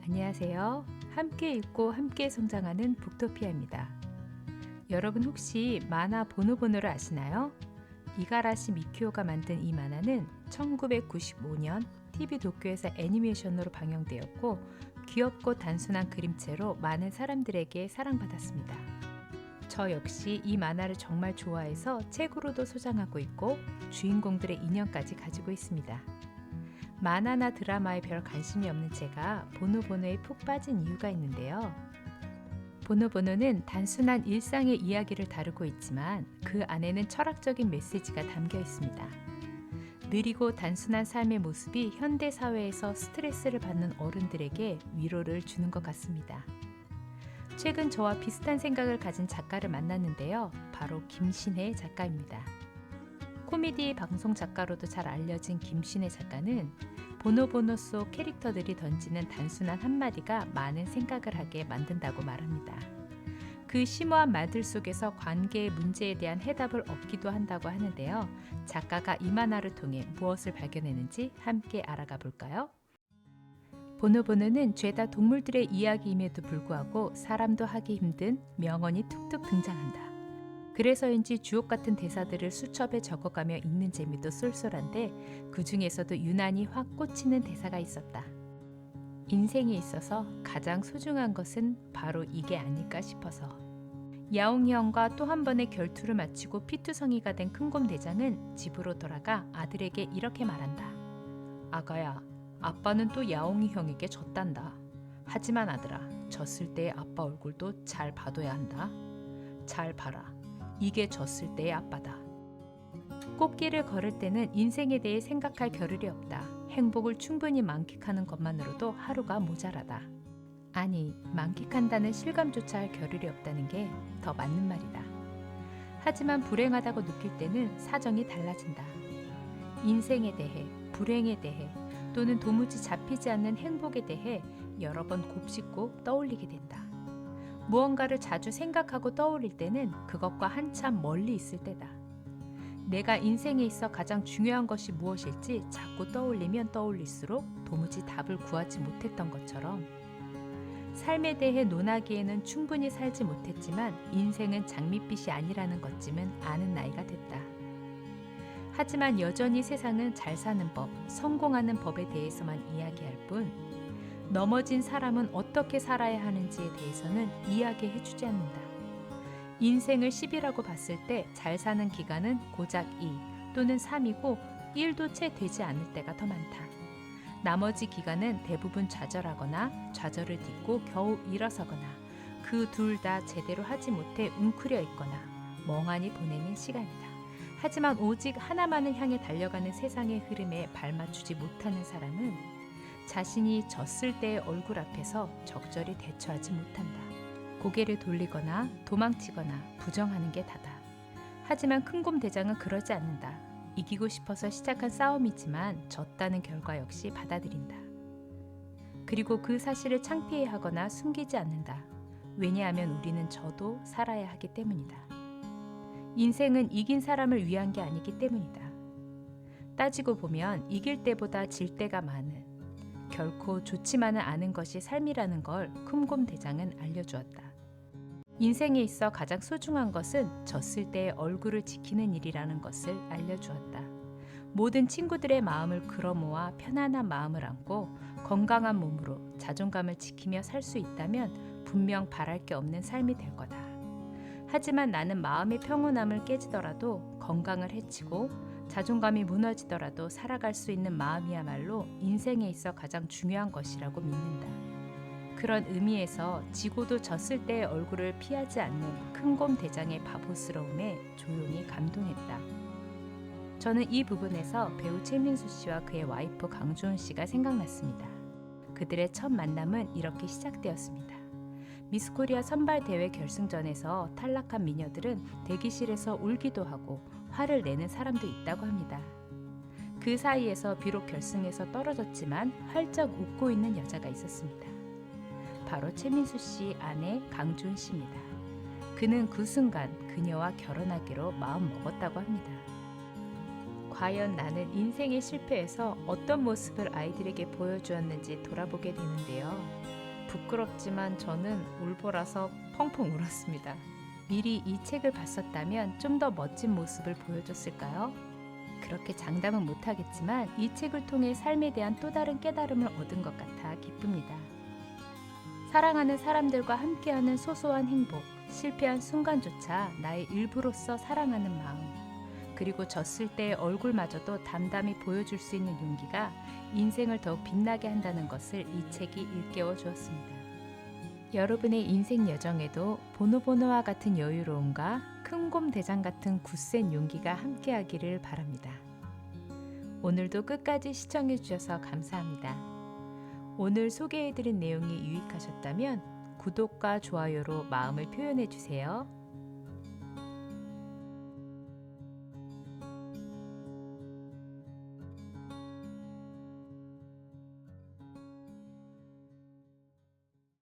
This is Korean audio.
안녕하세요. 함께 읽고 함께 성장하는 북토피아입니다. 여러분 혹시 만화 보노보노를 아시나요? 이가라시 미키오가 만든 이 만화는 1995년 TV 도쿄에서 애니메이션으로 방영되었고 귀엽고 단순한 그림체로 많은 사람들에게 사랑받았습니다. 저 역시 이 만화를 정말 좋아해서 책으로도 소장하고 있고 주인공들의 인형까지 가지고 있습니다. 만화나 드라마에 별 관심이 없는 제가 보노보노에 푹 빠진 이유가 있는데요. 보노보노는 단순한 일상의 이야기를 다루고 있지만 그 안에는 철학적인 메시지가 담겨 있습니다. 느리고 단순한 삶의 모습이 현대 사회에서 스트레스를 받는 어른들에게 위로를 주는 것 같습니다. 최근 저와 비슷한 생각을 가진 작가를 만났는데요. 바로 김신혜 작가입니다. 코미디 방송 작가로도 잘 알려진 김신혜 작가는 보노보노 속 캐릭터들이 던지는 단순한 한마디가 많은 생각을 하게 만든다고 말합니다. 그 심오한 말들 속에서 관계의 문제에 대한 해답을 얻기도 한다고 하는데요. 작가가 이 만화를 통해 무엇을 발견했는지 함께 알아가 볼까요? 보노보노는 죄다 동물들의 이야기임에도 불구하고 사람도 하기 힘든 명언이 툭툭 등장한다. 그래서인지 주옥 같은 대사들을 수첩에 적어가며 읽는 재미도 쏠쏠한데 그 중에서도 유난히 확 꽂히는 대사가 있었다. 인생에 있어서 가장 소중한 것은 바로 이게 아닐까 싶어서. 야옹이 형과 또 한 번의 결투를 마치고 피투성이가 된 큰곰 대장은 집으로 돌아가 아들에게 이렇게 말한다. 아가야, 아빠는 또 야옹이 형에게 졌단다. 하지만 아들아, 졌을 때의 아빠 얼굴도 잘 봐둬야 한다. 잘 봐라. 이게 졌을 때의 아빠다. 꽃길을 걸을 때는 인생에 대해 생각할 겨를이 없다. 행복을 충분히 만끽하는 것만으로도 하루가 모자라다. 아니, 만끽한다는 실감조차 할 겨를이 없다는 게 더 맞는 말이다. 하지만 불행하다고 느낄 때는 사정이 달라진다. 인생에 대해, 불행에 대해, 또는 도무지 잡히지 않는 행복에 대해 여러 번 곱씹고 떠올리게 된다. 무언가를 자주 생각하고 떠올릴 때는 그것과 한참 멀리 있을 때다. 내가 인생에 있어 가장 중요한 것이 무엇일지 자꾸 떠올리면 떠올릴수록 도무지 답을 구하지 못했던 것처럼 삶에 대해 논하기에는 충분히 살지 못했지만 인생은 장밋빛이 아니라는 것쯤은 아는 나이가 됐다. 하지만 여전히 세상은 잘 사는 법, 성공하는 법에 대해서만 이야기할 뿐 넘어진 사람은 어떻게 살아야 하는지에 대해서는 이야기해주지 않는다. 인생을 10이라고 봤을 때 잘 사는 기간은 고작 2 또는 3이고 1도 채 되지 않을 때가 더 많다. 나머지 기간은 대부분 좌절하거나 좌절을 딛고 겨우 일어서거나 그 둘 다 제대로 하지 못해 웅크려 있거나 멍하니 보내는 시간이다. 하지만 오직 하나만을 향해 달려가는 세상의 흐름에 발맞추지 못하는 사람은 자신이 졌을 때의 얼굴 앞에서 적절히 대처하지 못한다. 고개를 돌리거나 도망치거나 부정하는 게 다다. 하지만 큰곰 대장은 그러지 않는다. 이기고 싶어서 시작한 싸움이지만 졌다는 결과 역시 받아들인다. 그리고 그 사실을 창피해하거나 숨기지 않는다. 왜냐하면 우리는 져도 살아야 하기 때문이다. 인생은 이긴 사람을 위한 게 아니기 때문이다. 따지고 보면 이길 때보다 질 때가 많은, 결코 좋지만은 않은 것이 삶이라는 걸 큰곰 대장은 알려주었다. 인생에 있어 가장 소중한 것은 졌을 때의 얼굴을 지키는 일이라는 것을 알려주었다. 모든 친구들의 마음을 끌어모아 편안한 마음을 안고 건강한 몸으로 자존감을 지키며 살 수 있다면 분명 바랄 게 없는 삶이 될 거다. 하지만 나는 마음의 평온함을 깨지더라도 건강을 해치고 자존감이 무너지더라도 살아갈 수 있는 마음이야말로 인생에 있어 가장 중요한 것이라고 믿는다. 그런 의미에서 지고도 졌을 때의 얼굴을 피하지 않는 큰곰 대장의 바보스러움에 조용히 감동했다. 저는 이 부분에서 배우 최민수 씨와 그의 와이프 강주은 씨가 생각났습니다. 그들의 첫 만남은 이렇게 시작되었습니다. 미스코리아 선발대회 결승전에서 탈락한 미녀들은 대기실에서 울기도 하고 화를 내는 사람도 있다고 합니다. 그 사이에서 비록 결승에서 떨어졌지만 활짝 웃고 있는 여자가 있었습니다. 바로 최민수 씨 아내 강주은 씨입니다. 그는 그 순간 그녀와 결혼하기로 마음먹었다고 합니다. 과연 나는 인생의 실패에서 어떤 모습을 아이들에게 보여주었는지 돌아보게 되는데요. 부끄럽지만 저는 울보라서 펑펑 울었습니다. 미리 이 책을 봤었다면 좀 더 멋진 모습을 보여줬을까요? 그렇게 장담은 못하겠지만 이 책을 통해 삶에 대한 또 다른 깨달음을 얻은 것 같아 기쁩니다. 사랑하는 사람들과 함께하는 소소한 행복, 실패한 순간조차 나의 일부로서 사랑하는 마음, 그리고 졌을 때의 얼굴마저도 담담히 보여줄 수 있는 용기가 인생을 더욱 빛나게 한다는 것을 이 책이 일깨워 주었습니다. 여러분의 인생 여정에도 보노보노와 같은 여유로움과 큰곰 대장 같은 굳센 용기가 함께하기를 바랍니다. 오늘도 끝까지 시청해 주셔서 감사합니다. 오늘 소개해드린 내용이 유익하셨다면 구독과 좋아요로 마음을 표현해 주세요.